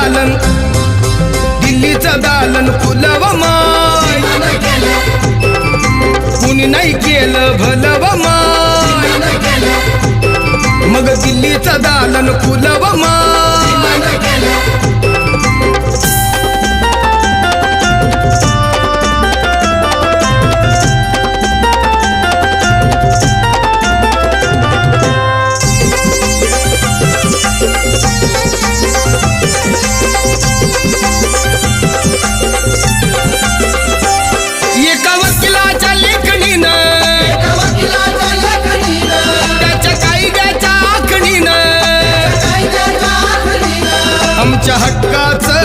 दालन दिल्लीचं दालन फुलव माय कुणी नाही केलं भलव माय मग दिल्लीचं दालन फुलव माय एका वकिलाच्या लेखणीनं त्याच्या कायद्याच्या आखणीनं आमच्या हक्काचं